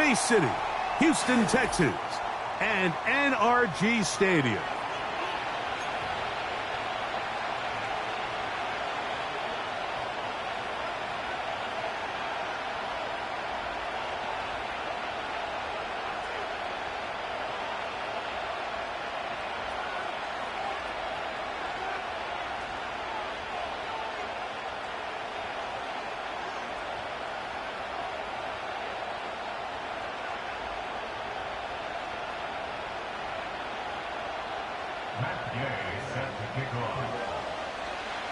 Space City, Houston, Texas, and NRG Stadium.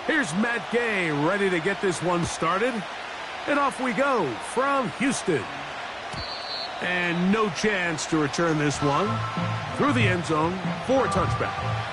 Here's Matt Gay ready to get this one started. And off we go from Houston. And no chance to return this one through the end zone for a touchback.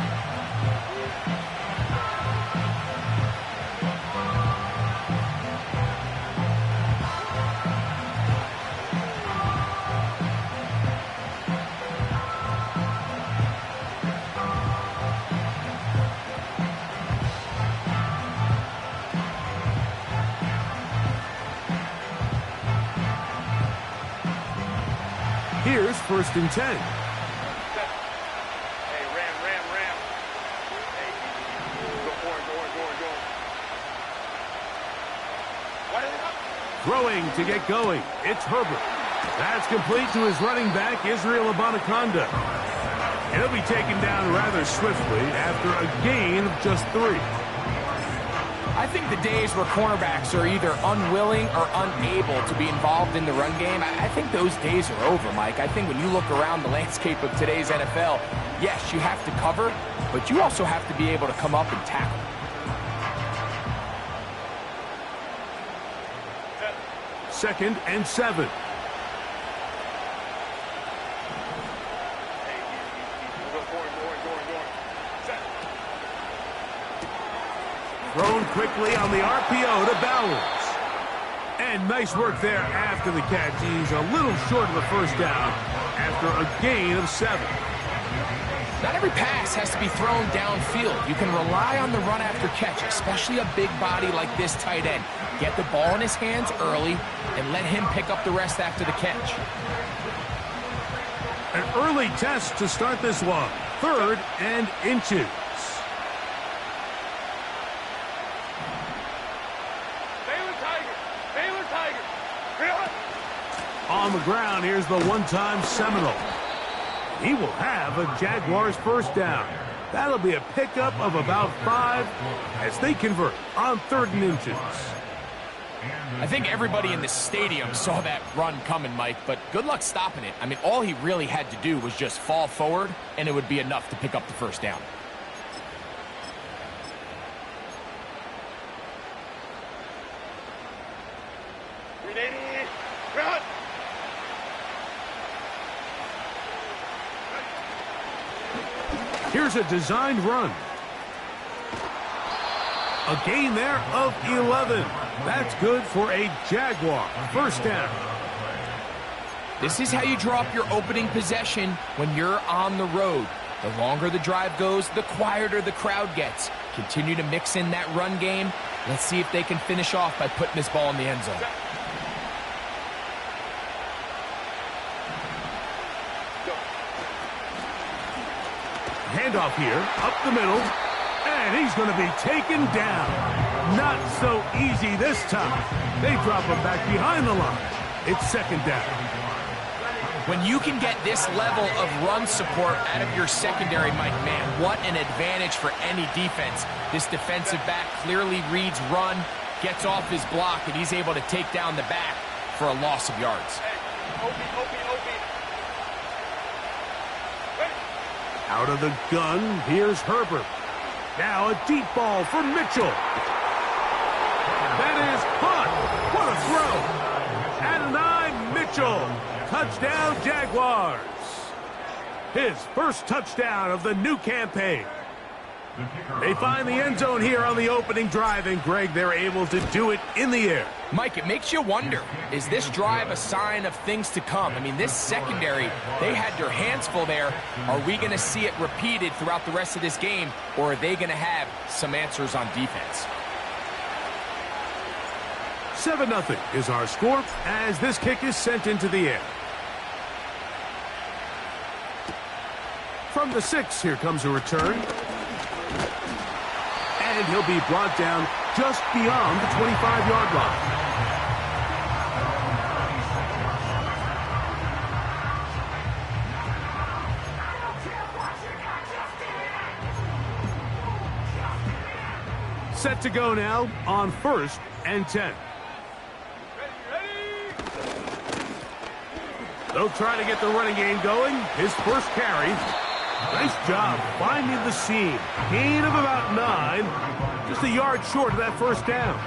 Here's 1st and 10. Hey, Ram. Hey, go for it. Throwing to get going. It's Herbert. That's complete to his running back, Israel Abanaconda. And he'll be taken down rather swiftly after a gain of just 3. I think the days where cornerbacks are either unwilling or unable to be involved in the run game, I think those days are over, Mike. I think when you look around the landscape of today's NFL, yes, you have to cover, but you also have to be able to come up and tackle. Second and 7. Thrown quickly on the RPO to Bowers. And nice work there after the catch. He's a little short of the first down after a gain of 7. Not every pass has to be thrown downfield. You can rely on the run after catch, especially a big body like this tight end. Get the ball in his hands early and let him pick up the rest after the catch. An early test to start this one. 3rd and inches. On the ground, here's the one-time Seminole. He will have a Jaguars first down. That'll be a pickup of about 5 as they convert on 3rd and inches. I think everybody in the stadium saw that run coming, Mike, but good luck stopping it. I mean, all he really had to do was just fall forward, and it would be enough to pick up the first down. Here's a designed run. A gain there of 11. That's good for a Jaguar first down. This is how you draw up your opening possession when you're on the road. The longer the drive goes, the quieter the crowd gets. Continue to mix in that run game. Let's see if they can finish off by putting this ball in the end zone. Handoff here, up the middle, and he's going to be taken down. Not so easy this time. They drop him back behind the line. It's 2nd down. When you can get this level of run support out of your secondary, Mike, man, what an advantage for any defense. This defensive back clearly reads run, gets off his block, and he's able to take down the back for a loss of yards. Out of the gun, here's Herbert. Now a deep ball for Mitchell. That is caught. What a throw. Adonai Mitchell. Touchdown, Jaguars. His first touchdown of the new campaign. They find the end zone here on the opening drive, and Greg, they're able to do it in the air. Mike, it makes you wonder, is this drive a sign of things to come? I mean, this secondary, they had their hands full there. Are we going to see it repeated throughout the rest of this game, or are they going to have some answers on defense? 7-0 is our score as this kick is sent into the air. From the 6, here comes a return. And he'll be brought down just beyond the 25-yard line. Set to go now on 1st and 10. They'll try to get the running game going. His first carry. Nice job finding the seam. Gain of about 9. Just a yard short of that first down.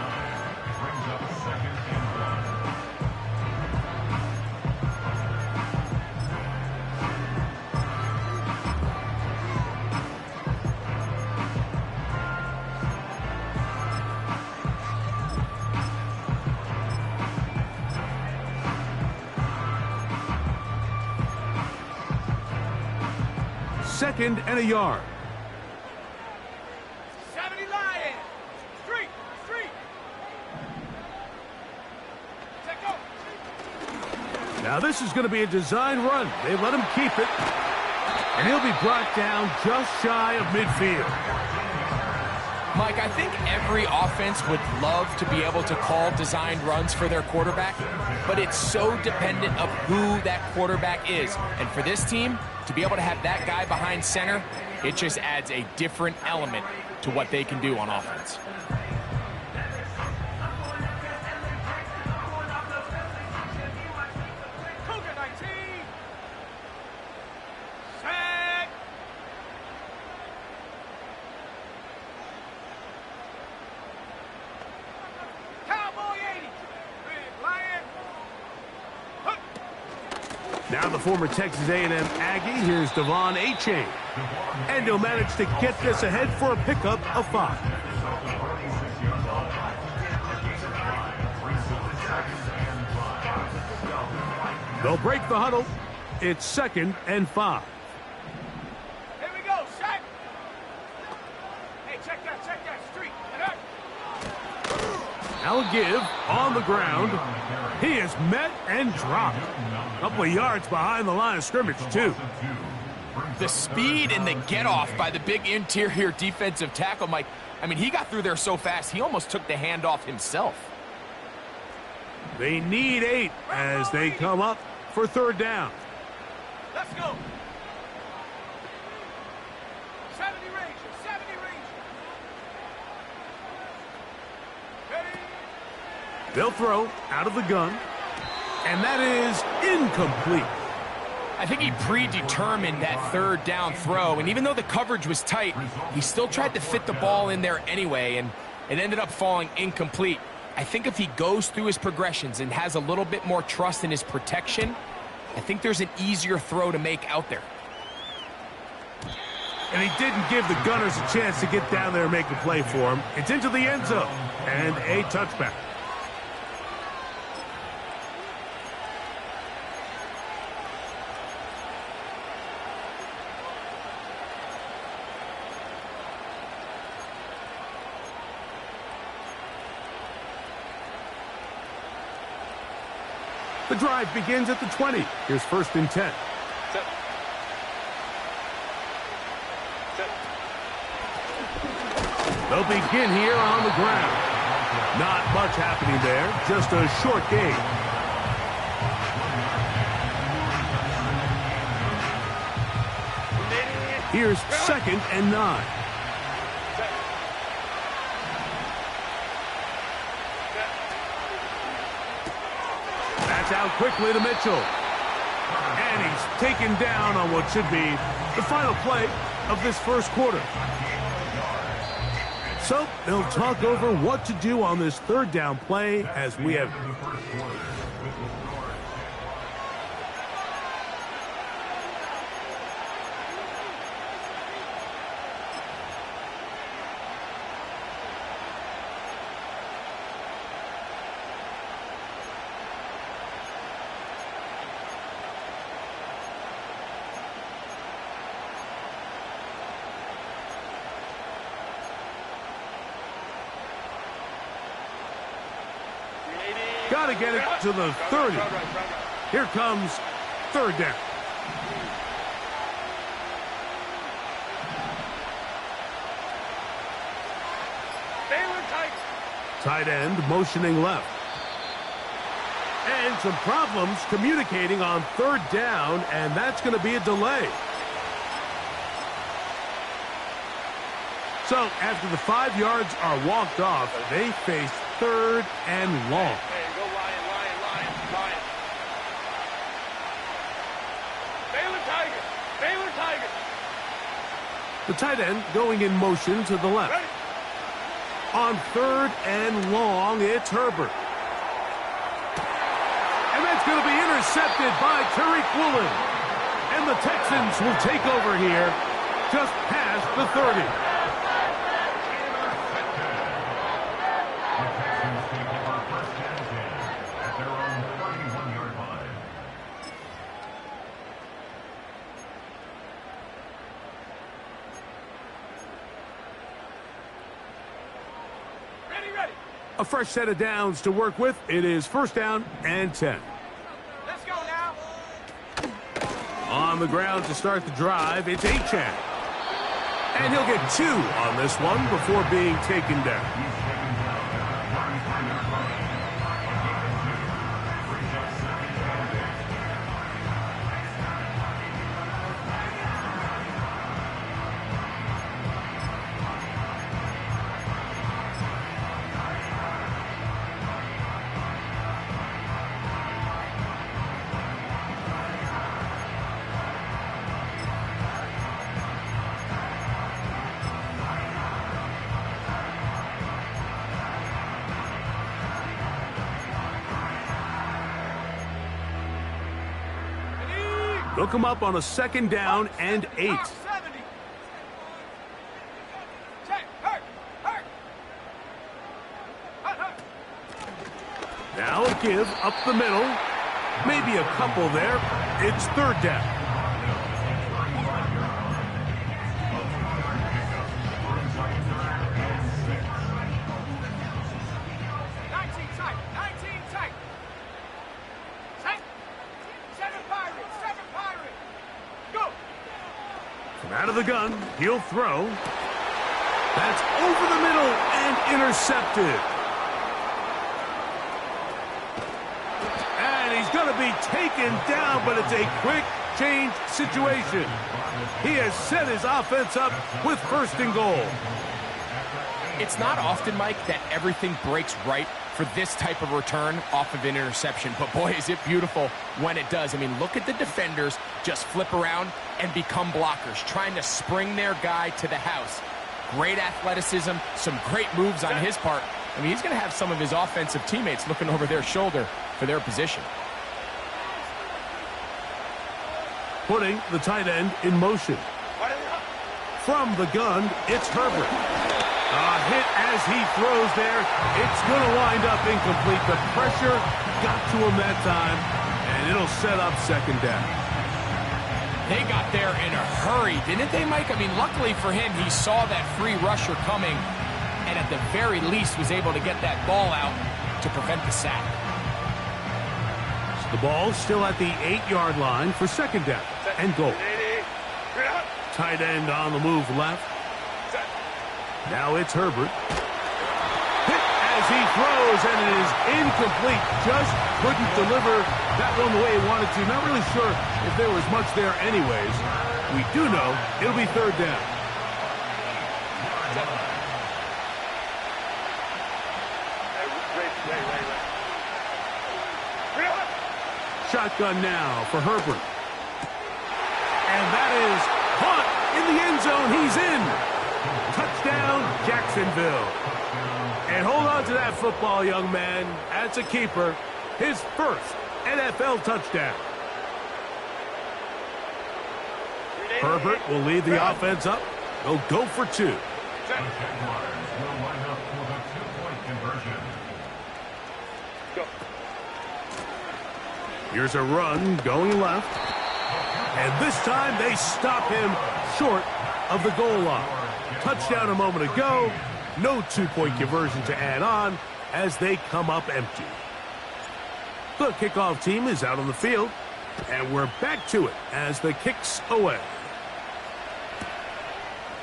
Second and a yard. 70 Lions. Street. Take go. Now this is going to be a design run. They let him keep it. And he'll be brought down just shy of midfield. Mike, I think every offense would love to be able to call designed runs for their quarterback, but it's so dependent of who that quarterback is. And for this team, to be able to have that guy behind center, it just adds a different element to what they can do on offense. Cougar 19. Set. Cowboy 80. Big Lion. Hook. Now the former Texas A&M Aggie, here's Devon A-Chain. And he'll manage to get this ahead for a pickup of 5. They'll break the huddle. It's 2nd and 5. Here we go. Set. Hey, check that. Street. And up. Now a give on the ground. He is met and dropped. A couple of yards behind the line of scrimmage, too. The speed and the get-off by the big interior defensive tackle, Mike. I mean, he got through there so fast, he almost took the handoff himself. They need 8 as they come up for 3rd down. Let's go. 70 Rangers. Ready. They'll throw out of the gun. And that is incomplete. I think he predetermined that 3rd down throw, and even though the coverage was tight, he still tried to fit the ball in there anyway, and it ended up falling incomplete. I think if he goes through his progressions and has a little bit more trust in his protection, I think there's an easier throw to make out there. And he didn't give the Gunners a chance to get down there and make a play for him. It's into the end zone and a touchback. The drive begins at the 20. Here's 1st and 10. Set. They'll begin here on the ground. Not much happening there, just a short gain. Here's 2nd and 9. That's out quickly to Mitchell. And he's taken down on what should be the final play of this first quarter. So they'll talk over what to do on this 3rd down play as we have... Got to get it to the 30. Here comes 3rd down. Tight end motioning left. And some problems communicating on third down, and that's going to be a delay. So after the 5 yards are walked off, they face third and long. There you go, Lion. Baylor Tiger. The tight end going in motion to the left. Ready. On third and long, it's Herbert. And that's going to be intercepted by Tariq Woolen. And the Texans will take over here just past the 30. A fresh set of downs to work with. It is first down and 10. Let's go now. On the ground to start the drive, it's Achane. And he'll get 2 on this one before being taken down. They'll come up on a second down and 8. 70. Check. Hurt. Now a give up the middle. Maybe a couple there. It's third down. Out of the gun, he'll throw. That's over the middle and intercepted. And he's going to be taken down, but it's a quick change situation. He has set his offense up with first and goal. It's not often, Mike, that everything breaks right for this type of return off of an interception. But boy, is it beautiful when it does. I mean, look at the defenders just flip around and become blockers, trying to spring their guy to the house. Great athleticism, some great moves on his part. I mean, he's going to have some of his offensive teammates looking over their shoulder for their position. Putting the tight end in motion. From the gun, it's Herbert. A hit as he throws there. It's going to wind up incomplete. The pressure got to him that time, and it'll set up second down. They got there in a hurry, didn't they, Mike? I mean, luckily for him, he saw that free rusher coming, and at the very least was able to get that ball out to prevent the sack. So the ball's still at the 8-yard line for second down and goal. Tight end on the move left. Now it's Herbert. Hit as he throws, and it is incomplete. Just couldn't deliver that one the way he wanted to. Not really sure if there was much there anyways. We do know it'll be third down. Shotgun now for Herbert. And that is caught in the end zone. He's in. Touchdown, Jacksonville. And hold on to that football, young man. That's a keeper. His first NFL touchdown. Herbert will lead the offense up. They'll go for 2. Here's a run going left. And this time they stop him short of the goal line. Touchdown a moment ago. No 2-point conversion to add on as they come up empty. The kickoff team is out on the field. And we're back to it as the kick's away.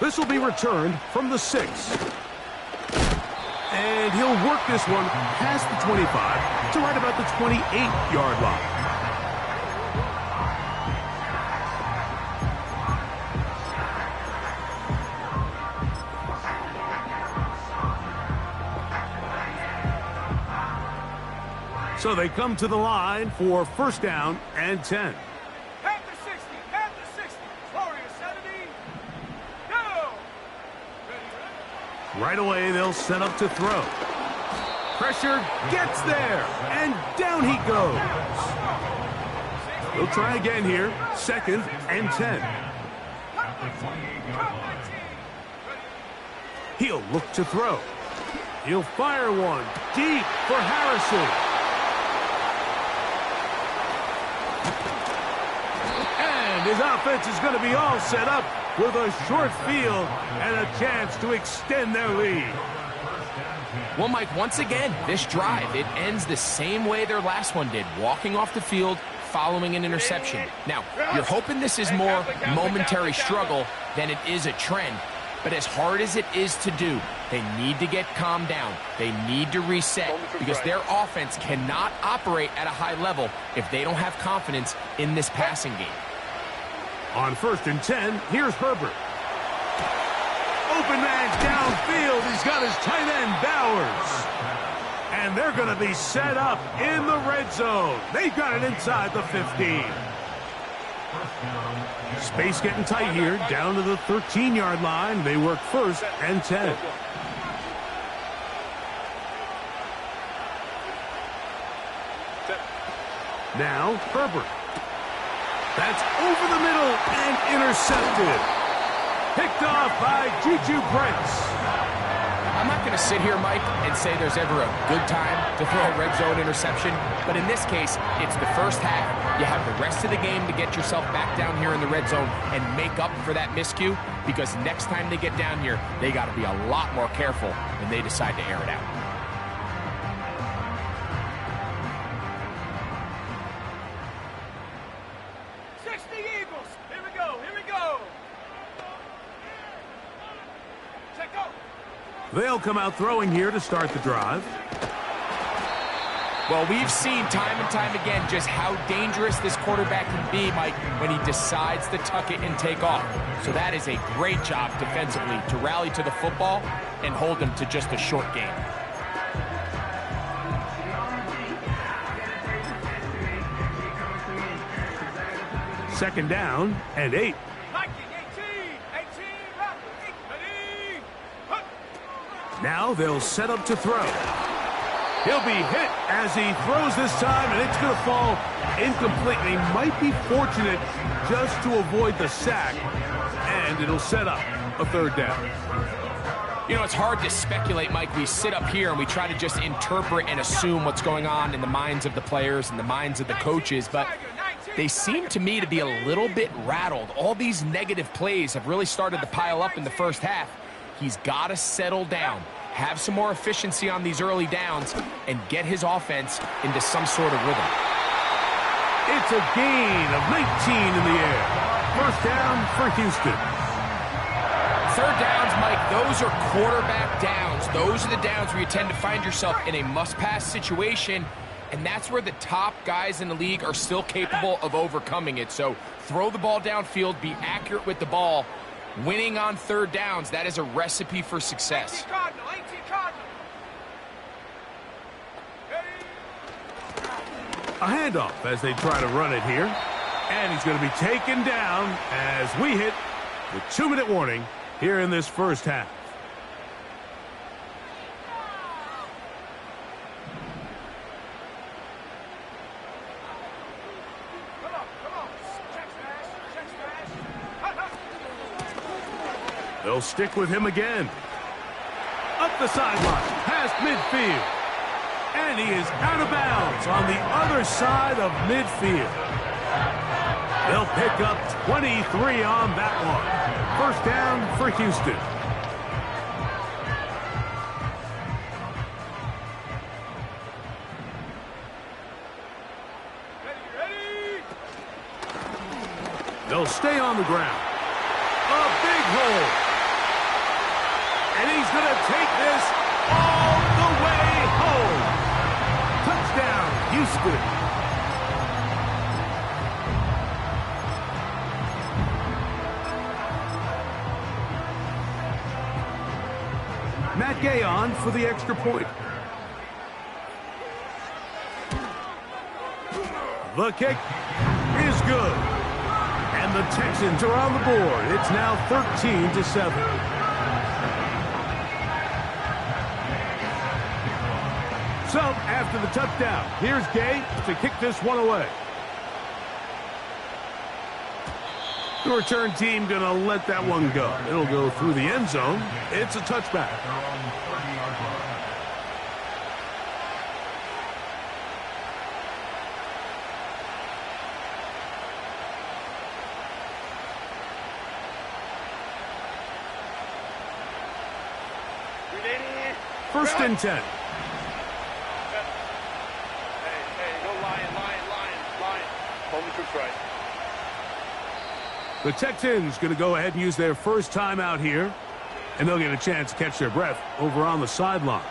This will be returned from the 6. And he'll work this one past the 25 to right about the 28-yard line. So they come to the line for first down and 10. At the 60, at the 60. Warrior 70. Go! Ready. Right away, they'll set up to throw. Pressure gets there, and down he goes. They'll try again here, second and 10. He'll look to throw. He'll fire one deep for Harrison. And his offense is going to be all set up with a short field and a chance to extend their lead. Well, Mike, once again, this drive, it ends the same way their last one did, walking off the field, following an interception. Now, you're hoping this is more momentary struggle than it is a trend, but as hard as it is to do, they need to get calmed down. They need to reset because their offense cannot operate at a high level if they don't have confidence in this passing game. On first and 10, here's Herbert. Open man downfield. He's got his tight end, Bowers. And they're going to be set up in the red zone. They've got it inside the 15. Space getting tight here, down to the 13-yard line. They work first and 10. Now, Herbert. That's over the middle and intercepted. Picked off by Juju Brents. I'm not going to sit here, Mike, and say there's ever a good time to throw a red zone interception, but in this case, it's the first half. You have the rest of the game to get yourself back down here in the red zone and make up for that miscue, because next time they get down here, they got to be a lot more careful when they decide to air it out. They'll come out throwing here to start the drive. Well, we've seen time and time again just how dangerous this quarterback can be, Mike, when he decides to tuck it and take off. So that is a great job defensively to rally to the football and hold him to just a short game. Second down and 8. Now they'll set up to throw. He'll be hit as he throws this time, and it's going to fall incomplete. He might be fortunate just to avoid the sack, and it'll set up a third down. You know, it's hard to speculate, Mike. We sit up here and we try to just interpret and assume what's going on in the minds of the players and the minds of the coaches, but they seem to me to be a little bit rattled. All these negative plays have really started to pile up in the first half. He's got to settle down, have some more efficiency on these early downs, and get his offense into some sort of rhythm. It's a gain of 19 in the air. First down for Houston. Third downs, Mike, those are quarterback downs. Those are the downs where you tend to find yourself in a must-pass situation, and that's where the top guys in the league are still capable of overcoming it. So throw the ball downfield, be accurate with the ball. Winning on third downs, that is a recipe for success. A handoff as they try to run it here. And he's going to be taken down as we hit the 2-minute warning here in this first half. They'll stick with him again. Up the sideline, past midfield. And he is out of bounds on the other side of midfield. They'll pick up 23 on that one. First down for Houston. They'll stay on the ground. A big hole. And he's going to take this all Touchdown, Houston. Matt Gay on for the extra point. The kick is good. And the Texans are on the board. It's now 13-7. So, after the touchdown, here's Gay to kick this one away. The return team going to let that one go. It'll go through the end zone. It's a touchback. First and 10. Hey, go Lion. Home the troops right. The Texans going to go ahead and use their first timeout here, and they'll get a chance to catch their breath over on the sideline.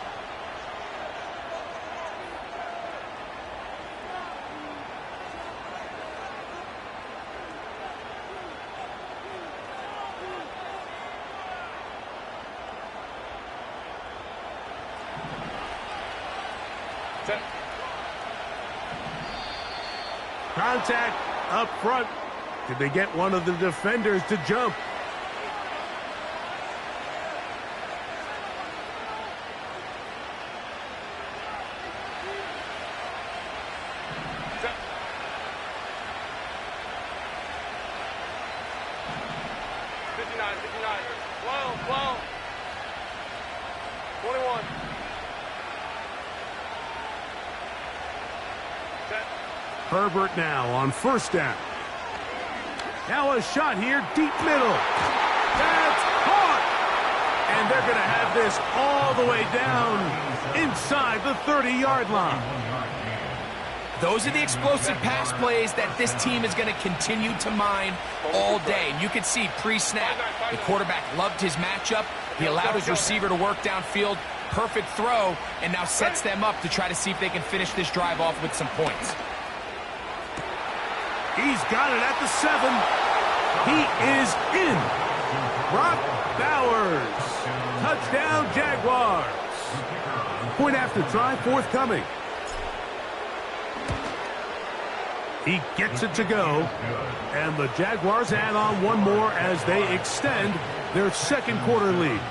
Contact up front. Did they get one of the defenders to jump? Herbert now on first down. Now a shot here, deep middle. That's caught! And they're going to have this all the way down inside the 30-yard line. Those are the explosive pass plays that this team is going to continue to mine all day. And you can see pre-snap, the quarterback loved his matchup. He allowed his receiver to work downfield. Perfect throw, and now sets them up to try to see if they can finish this drive off with some points. He's got it at the 7. He is in. Brock Bowers. Touchdown, Jaguars. Point after try forthcoming. He gets it to go. And the Jaguars add on one more as they extend their second quarter lead.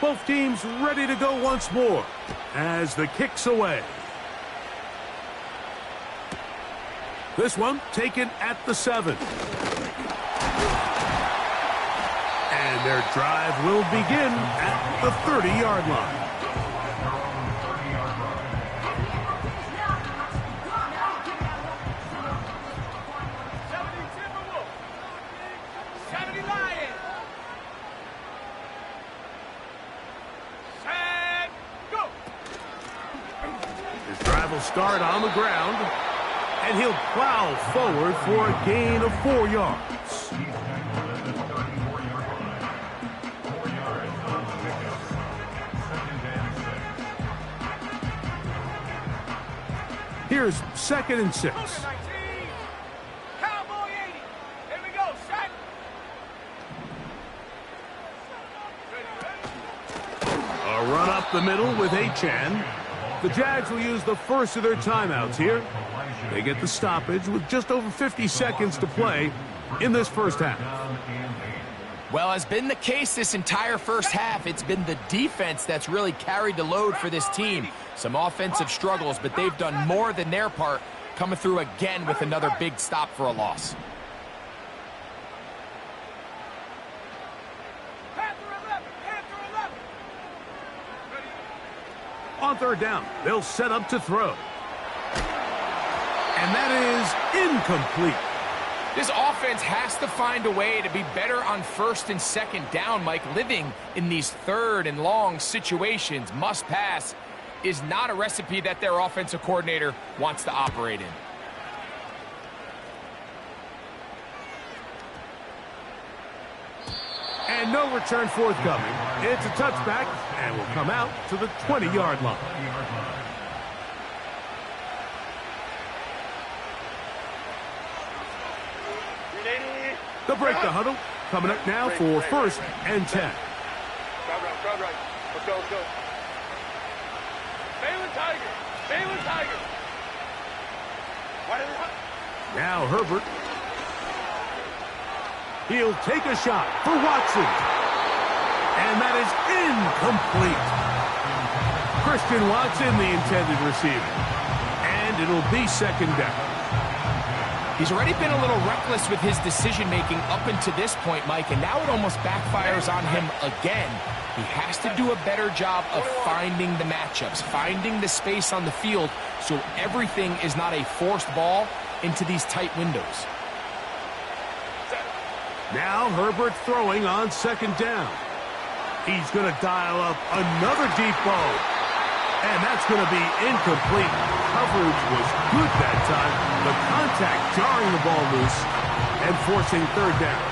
Both teams ready to go once more as the kick's away. This one taken at the 7. And their drive will begin at the 30-yard line. Start on the ground, and he'll plow forward for a gain of 4 yards. Here's 2nd and 6. Cowboy 80. Here we go, set. A run up the middle with Achan. The Jags will use the first of their timeouts here. They get the stoppage with just over 50 seconds to play in this first half. Well, as been the case this entire first half, it's been the defense that's really carried the load for this team. Some offensive struggles, but they've done more than their part, coming through again with another big stop for a loss. On third down, they'll set up to throw. And that is incomplete. This offense has to find a way to be better on first and second down, Mike. Living in these third and long situations, must pass, is not a recipe that their offensive coordinator wants to operate in. And And no return forthcoming. It's a touchback, and will come out to the 20-yard line. They'll break the huddle. Coming up now for 1st and 10. Crowd right. Let's go. Balin Tiger. Now Herbert. He'll take a shot for Watson. And that is incomplete. Christian Watson, the intended receiver. And it'll be 2nd down. He's already been a little reckless with his decision-making up until this point, Mike, and now it almost backfires on him again. He has to do a better job of finding the matchups, finding the space on the field so everything is not a forced ball into these tight windows. Now Herbert throwing on 2nd down. He's going to dial up another deep ball. And that's going to be incomplete. Coverage was good that time. The contact jarring the ball loose and forcing 3rd down.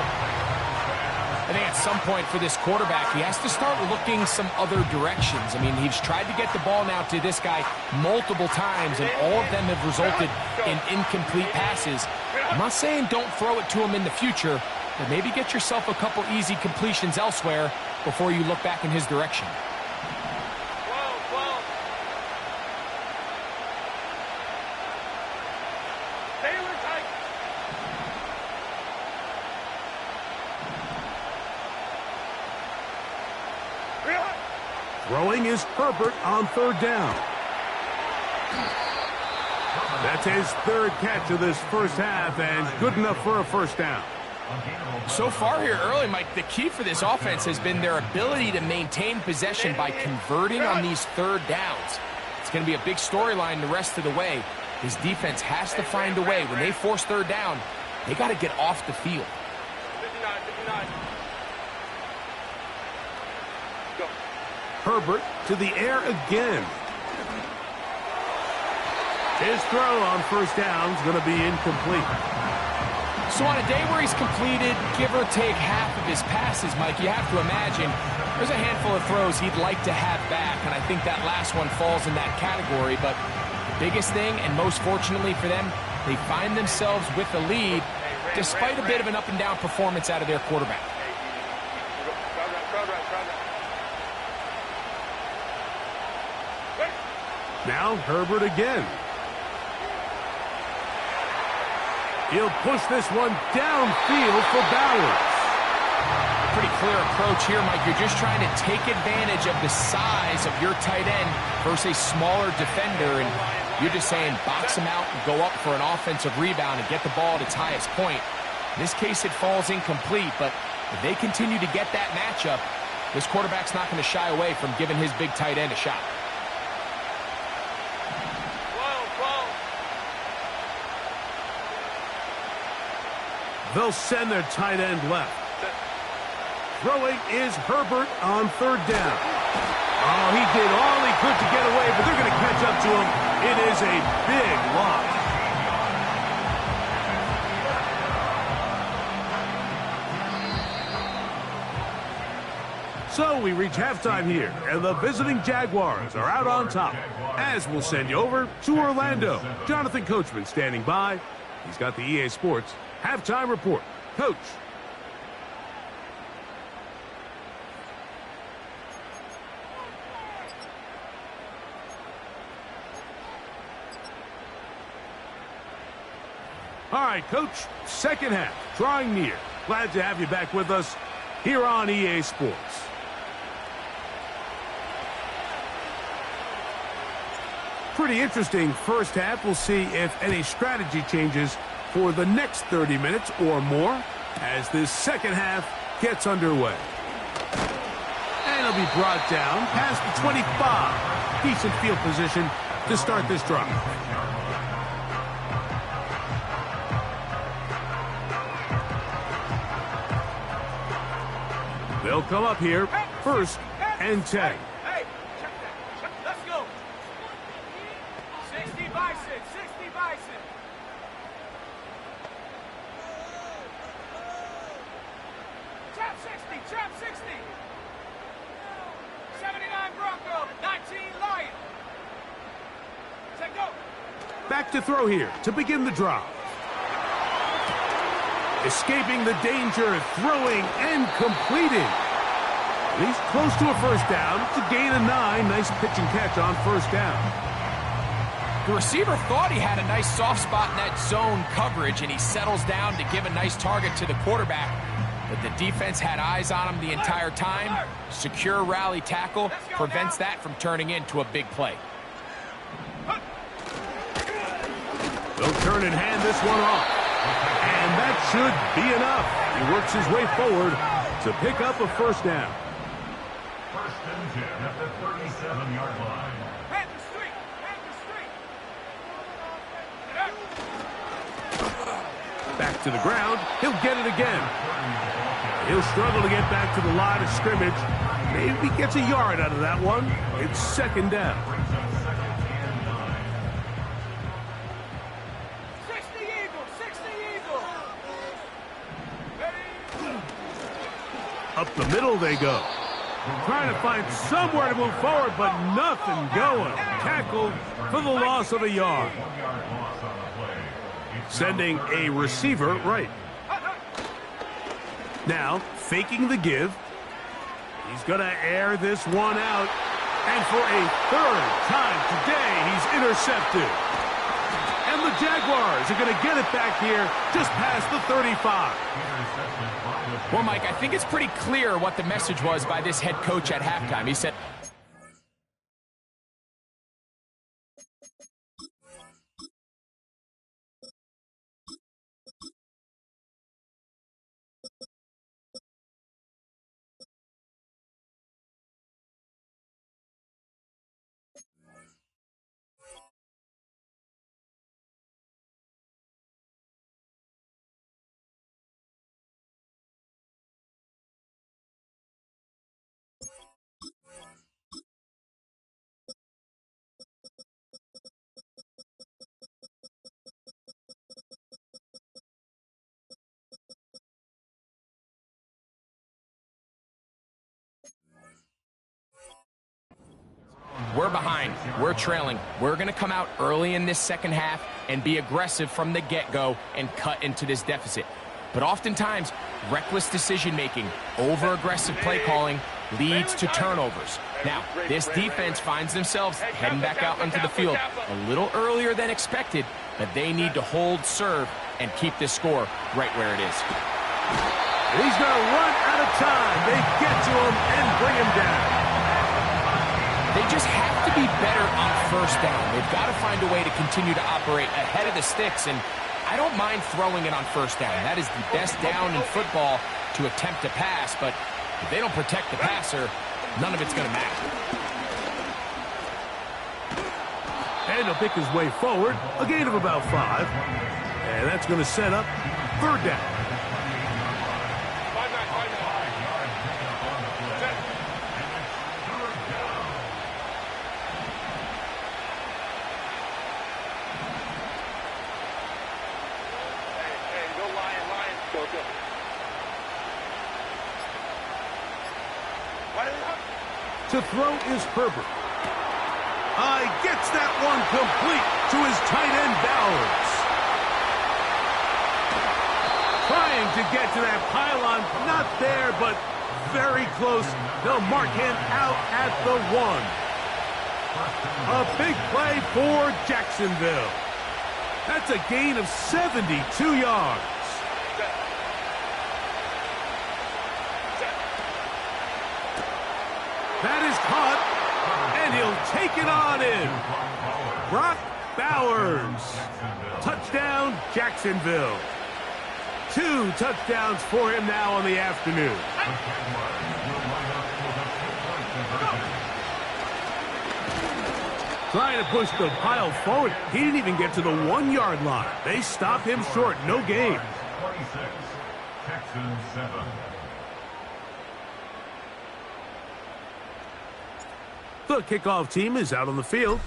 I think at some point for this quarterback, he has to start looking some other directions. I mean, he's tried to get the ball now to this guy multiple times, and all of them have resulted in incomplete passes. I'm not saying don't throw it to him in the future, but maybe get yourself a couple easy completions elsewhere before you look back in his direction. Throwing is Herbert on 3rd down. That's his 3rd catch of this first half, and good enough for a 1st down. So far here early, Mike, the key for this offense has been their ability to maintain possession by converting on these 3rd downs. It's going to be a big storyline the rest of the way. His defense has to find a way. When they force 3rd down, they got to get off the field. 59. Herbert to the air again. His throw on 1st down is going to be incomplete. So on a day where he's completed, give or take half of his passes, Mike, you have to imagine there's a handful of throws he'd like to have back, and I think that last one falls in that category. But the biggest thing, and most fortunately for them, they find themselves with the lead despite a bit of an up-and-down performance out of their quarterback. Now Herbert again. He'll push this one downfield for Bowers. Pretty clear approach here, Mike. You're just trying to take advantage of the size of your tight end versus a smaller defender, and you're just saying box him out and go up for an offensive rebound and get the ball at its highest point. In this case, it falls incomplete, but if they continue to get that matchup, this quarterback's not going to shy away from giving his big tight end a shot. They'll send their tight end left. Throwing is Herbert on 3rd down. Oh, he did all he could to get away, but they're going to catch up to him. It is a big loss. So we reach halftime here, and the visiting Jaguars are out on top. As we'll send you over to Orlando. Jonathan Coachman standing by. He's got the EA Sports Halftime Report. Coach. All right, Coach. 2nd half. Drawing near. Glad to have you back with us here on EA Sports. Pretty interesting first half. We'll see if any strategy changes for the next 30 minutes or more as this 2nd half gets underway. And it'll be brought down past the 25. Decent field position to start this drive. They'll come up here, 1st and 10. Hey, check that. Let's go. 60 Bison, 60 Bison. Tap 60. Chop 60. 79 Bronco, 19 Lion. Set go. Back to throw here to begin the drive. Escaping the danger, throwing and completing. He's close to a first down. It's a gain of 9. Nice pitch and catch on first down. The receiver thought he had a nice soft spot in that zone coverage, and he settles down to give a nice target to the quarterback. But the defense had eyes on him the entire time. Secure rally tackle prevents that from turning into a big play. They'll turn and hand this one off. And that should be enough. He works his way forward to pick up a first down. First and 10 at the 37-yard line. Head the street. Head the street. Back to the ground. He'll get it again. He'll struggle to get back to the line of scrimmage. Maybe gets a yard out of that one. It's second down. 60 Eagle. 60 Eagle. Up the middle they go. Trying to find somewhere to move forward, but nothing going. Tackled for the loss of a yard. Sending a receiver right. Now, faking the give. He's going to air this one out. And for a third time today, he's intercepted. And the Jaguars are going to get it back here just past the 35. Well, Mike, I think it's pretty clear what the message was by this head coach at halftime. He said, we're behind, we're trailing. We're going to come out early in this second half and be aggressive from the get-go and cut into this deficit. But oftentimes, reckless decision-making, over-aggressive play calling leads to turnovers. Now, this defense finds themselves heading back out onto the field a little earlier than expected, but they need to hold serve and keep this score right where it is. He's going to run out of time. They get to him and bring him down. They just have to be better on first down. They've got to find a way to continue to operate ahead of the sticks, and I don't mind throwing it on first down. That is the best down in football to attempt to pass, but if they don't protect the passer, none of it's going to matter. And he'll pick his way forward, a gain of about 5. And that's going to set up third down. To throw is Herbert. Gets that one complete to his tight end, Bowers. Trying to get to that pylon. Not there, but very close. They'll mark him out at the 1. A big play for Jacksonville. That's a gain of 72 yards. That is caught, and he'll take it on in. Brock Bowers. Touchdown, Jacksonville. 2 touchdowns for him now on the afternoon. Trying to push the pile forward. He didn't even get to the 1-yard line. They stop him short. No gain. 26, Texans 7. The kickoff team is out on the field,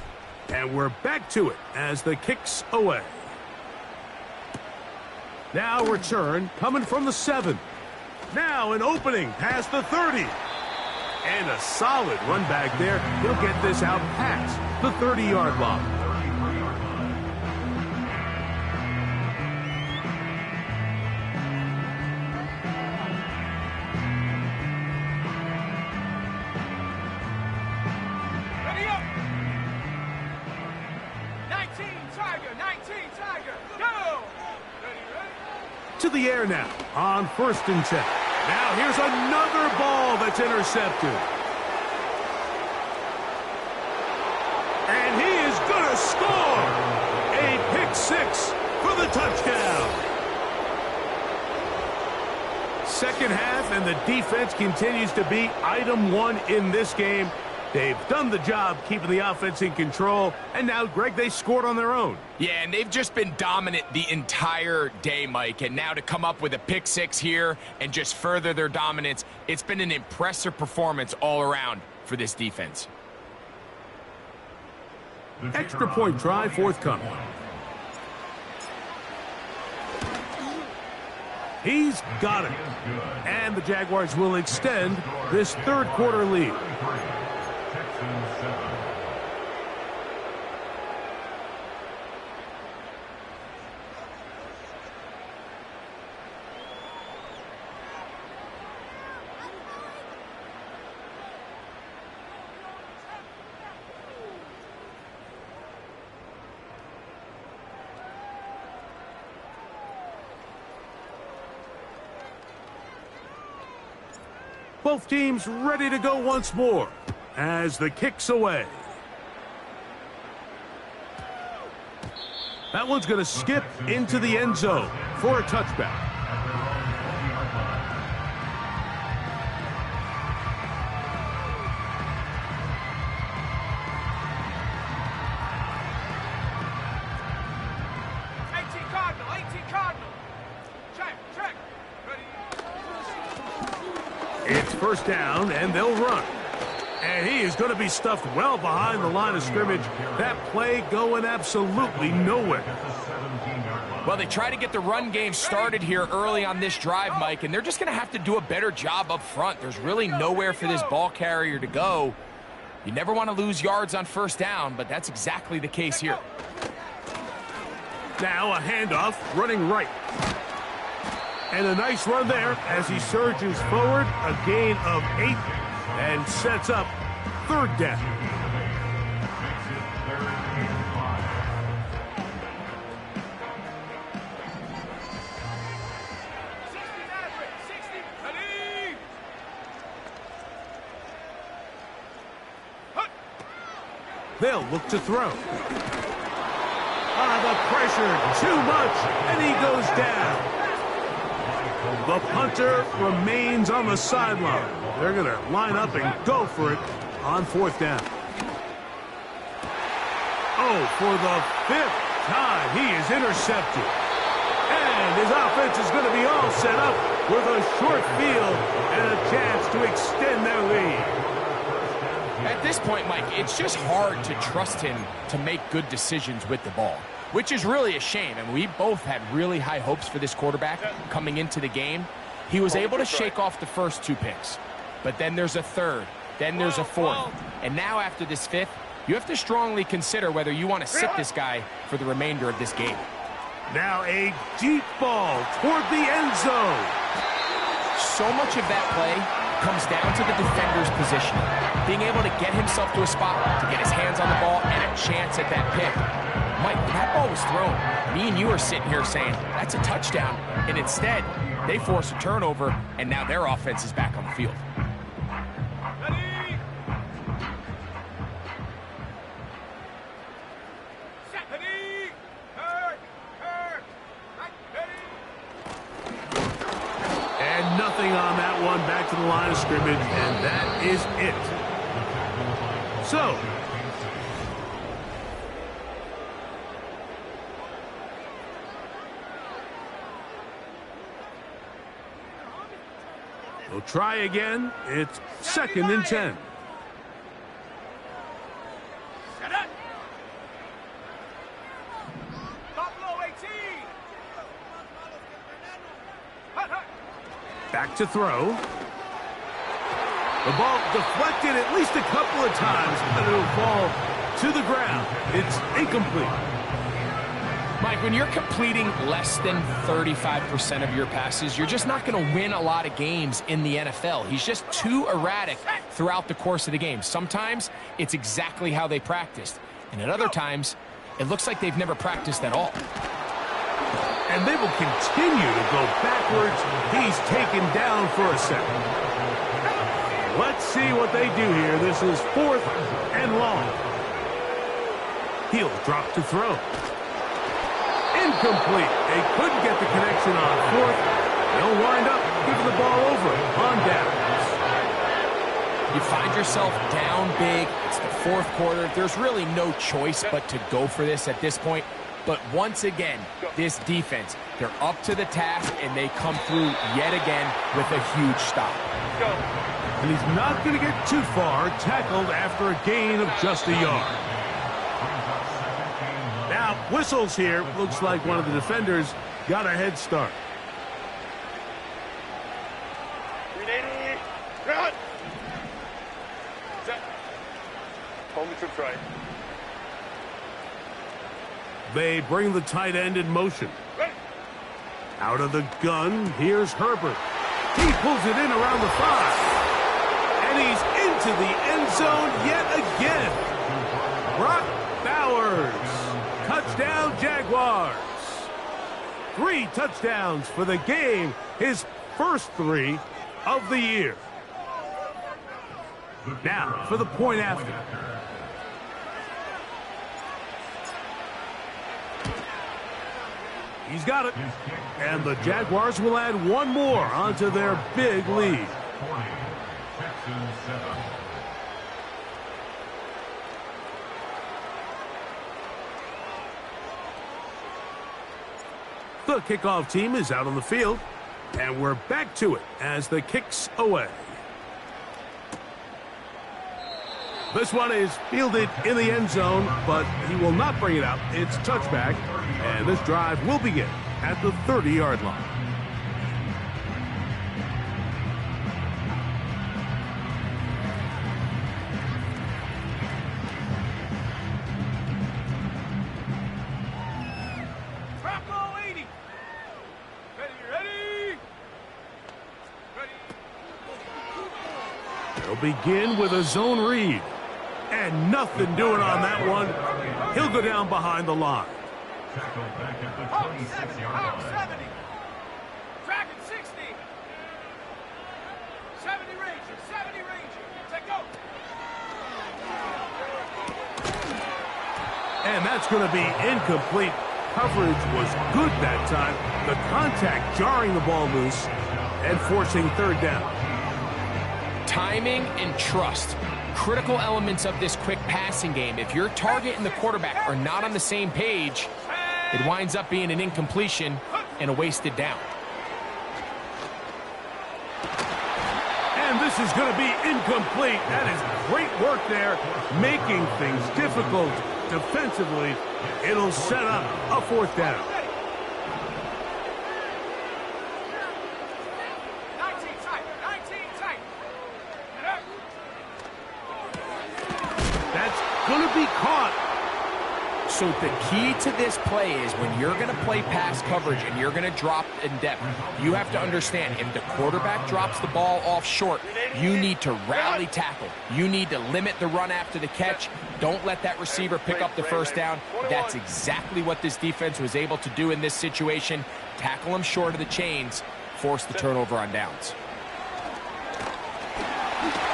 and we're back to it as the kick's away. Now return coming from the 7. Now an opening past the 30. And a solid run back there. He'll get this out past the 30-yard line. Ready up. 19 Tiger, go! Ready. To the air now on 1st and 10. Now here's another ball that's intercepted. And he is going to score. A pick six for the touchdown. Second half, and the defense continues to be item one in this game. They've done the job keeping the offense in control, and now, Greg, they scored on their own. Yeah, and they've just been dominant the entire day, Mike. And now to come up with a pick six here and just further their dominance, it's been an impressive performance all around for this defense. Extra point try forthcoming. He's got it. And the Jaguars will extend this third quarter lead. Texans 7. Both teams ready to go once more as the kick's away. That one's going to skip into the end zone for a touchback. It's first down, and they'll run. And he is going to be stuffed well behind the line of scrimmage. That play going absolutely nowhere. Well, they try to get the run game started here early on this drive, Mike, and they're just going to have to do a better job up front. There's really nowhere for this ball carrier to go. You never want to lose yards on first down, but that's exactly the case here. Now a handoff, running right. And a nice run there as he surges forward, a gain of 8, and sets up third down. They'll look to throw. The pressure, too much, and he goes down. The punter remains on the sideline. They're going to line up and go for it on fourth down. Oh, for the 5th time, he is intercepted. And his offense is going to be all set up with a short field and a chance to extend their lead. At this point, Mike, it's just hard to trust him to make good decisions with the ball, which is really a shame. And we both had really high hopes for this quarterback coming into the game. He was able to shake off the first 2 picks, but then there's a third, then there's a fourth, and now after this 5th, you have to strongly consider whether you want to sit this guy for the remainder of this game. Now a deep ball toward the end zone. So much of that play comes down to the defender's positioning, being able to get himself to a spot, to get his hands on the ball, and a chance at that pick. Mike, when that ball was thrown, me and you are sitting here saying, that's a touchdown. And instead, they force a turnover, and now their offense is back on the field. Ready. Set. Ready. Ready. And nothing on that one, back to the line of scrimmage, and that is it. So, we'll try again. It's 2nd and 10. Set up. Buffalo 18. Hut, hut. Back to throw. The ball deflected at least a couple of times, but it'll fall to the ground. It's incomplete. Mike, when you're completing less than 35% of your passes, you're just not going to win a lot of games in the NFL. He's just too erratic throughout the course of the game. Sometimes it's exactly how they practiced, and at other times, it looks like they've never practiced at all. And they will continue to go backwards. He's taken down for a second. Let's see what they do here. This is 4th and long. He'll drop to throw. Incomplete. They couldn't get the connection on 4th. They'll wind up giving the ball over on downs. You find yourself down big. It's the 4th quarter. There's really no choice but to go for this at this point. But once again, this defense, they're up to the task, and they come through yet again with a huge stop. And he's not going to get too far, tackled after a gain of just a yard. Now, whistles here. Looks like one of the defenders got a head start. Hold the trips right. They bring the tight end in motion. Out of the gun, here's Herbert. He pulls it in around the 5. And he's into the end zone yet again. Brock Bowers. Touchdown, Jaguars. 3 touchdowns for the game. His first 3 of the year. Now, for the point after. He's got it. And the Jaguars will add one more onto their big lead. The kickoff team is out on the field, and we're back to it as the kick's away. This one is fielded in the end zone, but he will not bring it out. It's touchback, and this drive will begin at the 30-yard line. Trapo 80. Ready. They'll begin with a zone read. And nothing doing on that one. He'll go down behind the line. Tackle back at the 26-yard Out line. 70. Track at 60. 70 Ranger. 70 Ranger. Take go. And that's going to be incomplete. Coverage was good that time. The contact jarring the ball loose and forcing 3rd down. Timing and trust. Critical elements of this quick passing game. If your target and the quarterback are not on the same page, it winds up being an incompletion and a wasted down. And this is going to be incomplete. That is great work there, making things difficult defensively. It'll set up a 4th down. 19 tight. 19 tight. That's going to be caught. So the key to this play is when you're going to play pass coverage and you're going to drop in depth, you have to understand if the quarterback drops the ball off short, you need to rally tackle. You need to limit the run after the catch. Don't let that receiver pick up the 1st down. That's exactly what this defense was able to do in this situation. Tackle him short of the chains, force the turnover on downs.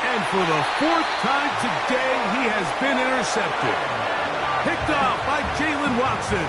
And for the 4th time today, he has been intercepted. Picked off by Jalen Watson.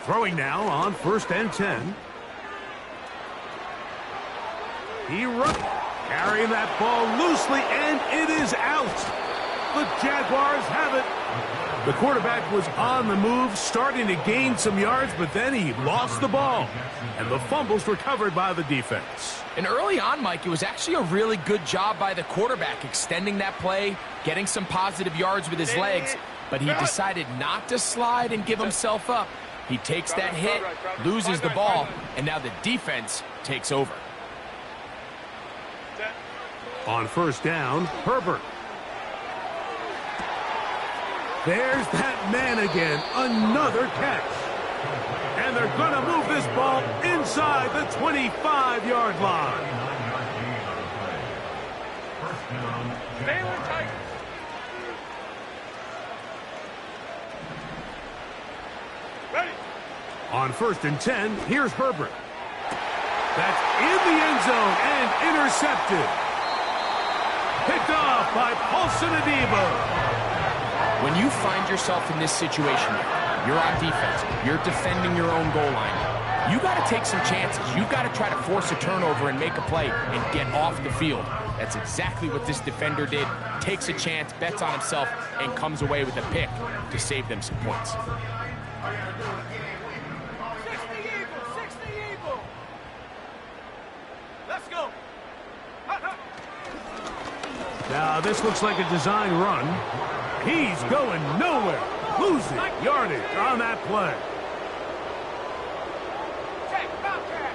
Throwing now on 1st and 10. He runs, carrying that ball loosely, and it is out. The Jaguars have it. The quarterback was on the move, starting to gain some yards, but then he lost the ball. And the fumble's recovered by the defense. And early on, Mike, it was actually a really good job by the quarterback, extending that play, getting some positive yards with his legs, but he decided not to slide and give himself up. He takes that hit, loses the ball, and now the defense takes over. On first down, Herbert. There's that man again, another catch. And they're going to move this ball inside the 25-yard line. Ready. On first and 10, here's Herbert. That's in the end zone and intercepted. Picked off by Paulson Adebo. When you find yourself in this situation, you're on defense, you're defending your own goal line, you got to take some chances. You've got to try to force a turnover and make a play and get off the field. That's exactly what this defender did. Takes a chance, bets on himself, and comes away with a pick to save them some points. 60 Eagle, 60 Eagle. Let's go. Now this looks like a design run. He's going nowhere. Losing yardage on that play. Check, Bobcat,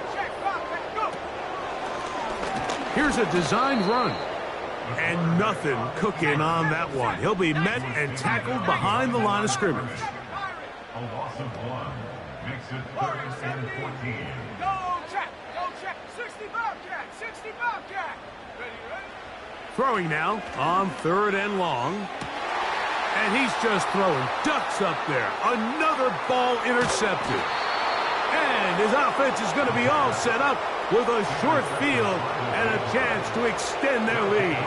go. Here's a design run. And nothing cooking on that one. He'll be met and tackled behind the line of scrimmage. A loss of 1 makes it 3rd and 14. Go check. 60 Bobcat, 60 Bobcat. Ready? Throwing now on 3rd and long. And he's just throwing ducks up there. Another ball intercepted. And his offense is going to be all set up with a short field and a chance to extend their lead.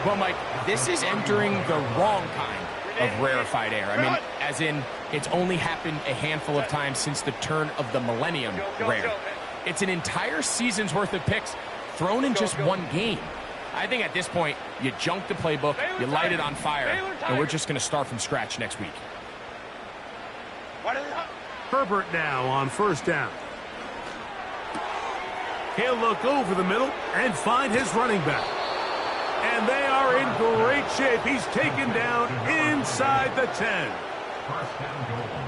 Well, Mike, this is entering the wrong kind of rarefied air. I mean, as in, it's only happened a handful of times since the turn of the millennium rare. It's an entire season's worth of picks thrown in just one game. I think at this point, you junk the playbook, you light it on fire, and we're just going to start from scratch next week. Herbert now on first down. He'll look over the middle and find his running back. And they are in great shape. He's taken down inside the 10.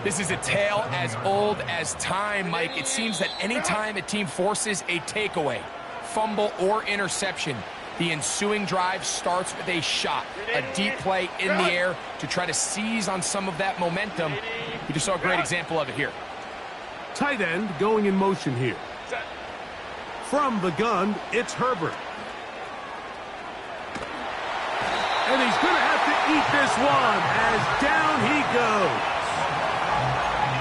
This is a tale as old as time, Mike. It seems that anytime a team forces a takeaway, fumble, or interception, the ensuing drive starts with a shot, a deep play in the air to try to seize on some of that momentum. We just saw a great example of it here. Tight end going in motion here. From the gun, it's Herbert. And he's going to have to eat this one as down he goes.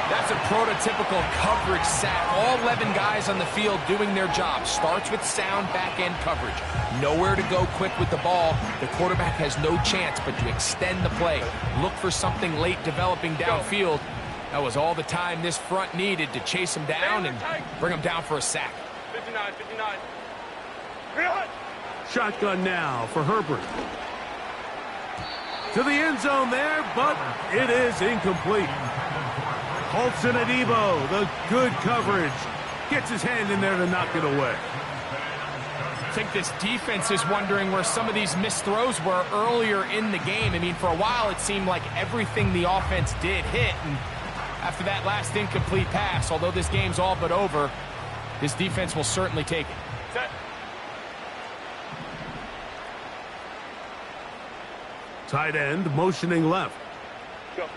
That's a prototypical coverage sack. All 11 guys on the field doing their job. Starts with sound back-end coverage. Nowhere to go quick with the ball. The quarterback has no chance but to extend the play. Look for something late developing downfield. That was all the time this front needed to chase him down and bring him down for a sack. 59. Shotgun now for Herbert. To the end zone there, but it is incomplete. Paulson Adebo, the good coverage, gets his hand in there to knock it away. I think this defense is wondering where some of these missed throws were earlier in the game. I mean, for a while it seemed like everything the offense did hit, and after that last incomplete pass, although this game's all but over, this defense will certainly take it. Set. Tight end motioning left. Go.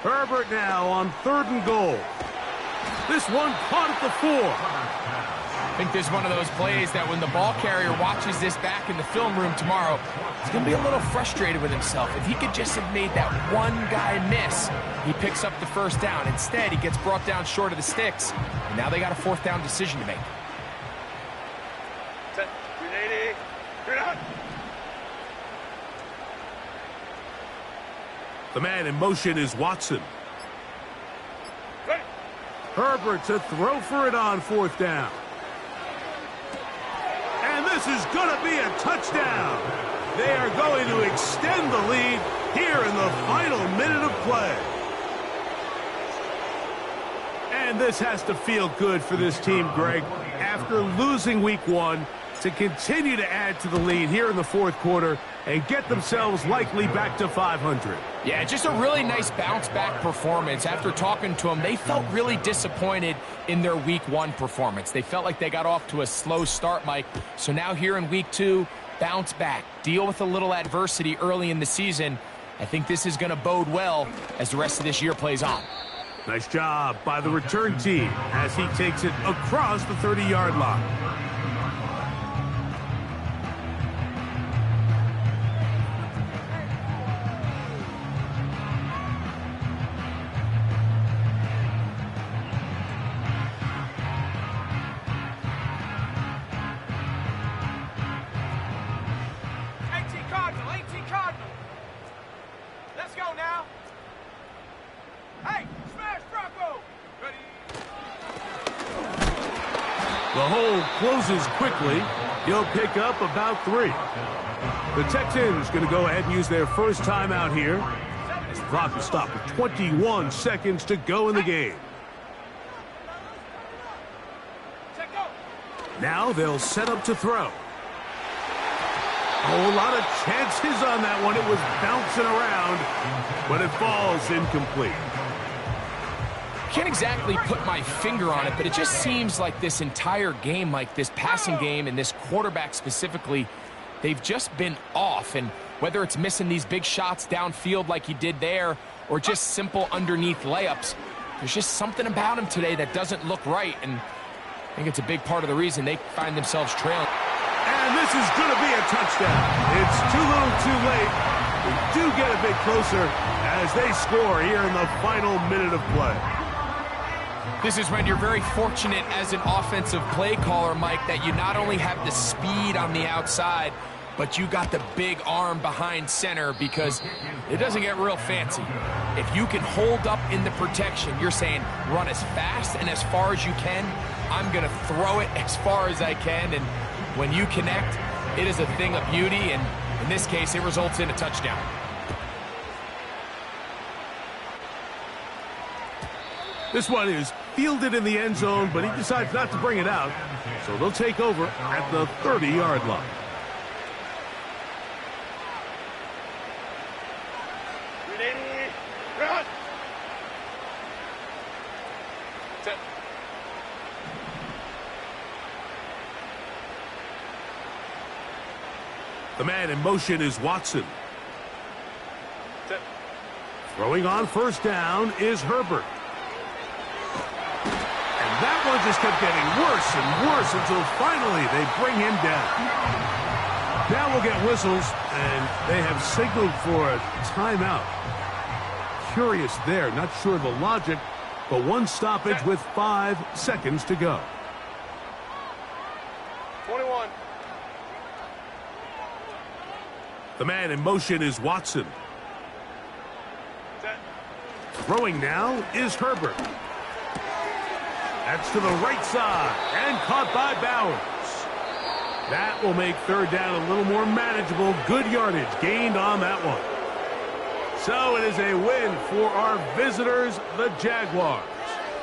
Herbert now on 3rd and goal. This one caught at the 4. I think this is one of those plays that when the ball carrier watches this back in the film room tomorrow, he's going to be a little frustrated with himself. If he could just have made that one guy miss, he picks up the first down. Instead, he gets brought down short of the sticks, and now they got a 4th down decision to make. Set. 380. You're out. The man in motion is Watson. Ready. Herbert to throw for it on 4th down. And this is going to be a touchdown. They are going to extend the lead here in the final minute of play. And this has to feel good for this team, Greg. After losing week 1, to continue to add to the lead here in the fourth quarter and get themselves likely back to 500. Yeah, just a really nice bounce-back performance. After talking to them, they felt really disappointed in their week 1 performance. They felt like they got off to a slow start, Mike. So now here in week 2, bounce back, deal with a little adversity early in the season. I think this is going to bode well as the rest of this year plays on. Nice job by the return team as he takes it across the 30-yard line. Let's go now. Hey, smash Bronco. Ready? The hole closes quickly. He'll pick up about 3. The Texans going to go ahead and use their first timeout here. As the clock will stop with 21 seconds to go in the game. Now they'll set up to throw. Oh, a lot of chances on that one. It was bouncing around, but it falls incomplete. Can't exactly put my finger on it, but it just seems like this entire game, like this passing game and this quarterback specifically, they've just been off. And whether it's missing these big shots downfield like he did there or just simple underneath layups, there's just something about him today that doesn't look right. And I think it's a big part of the reason they find themselves trailing. And this is going to be a touchdown. It's too little too late. We do get a bit closer as they score here in the final minute of play. This is when you're very fortunate as an offensive play caller, Mike, that you not only have the speed on the outside, but you got the big arm behind center, because it doesn't get real fancy. If you can hold up in the protection, you're saying run as fast and as far as you can. I'm going to throw it as far as I can, and when you connect, it is a thing of beauty, and in this case, it results in a touchdown. This one is fielded in the end zone, but he decides not to bring it out, so they'll take over at the 30-yard line. Ready? Run! Set. The man in motion is Watson. Set. Throwing on first down is Herbert. And that one just kept getting worse and worse until finally they bring him down. Now we'll get whistles, and they have signaled for a timeout. Curious there, not sure the logic, but one stoppage with 5 seconds to go. 21. The man in motion is Watson. Set. Throwing now is Herbert. That's to the right side and caught by Bowers. That will make third down a little more manageable. Good yardage gained on that one. So it is a win for our visitors, the Jaguars.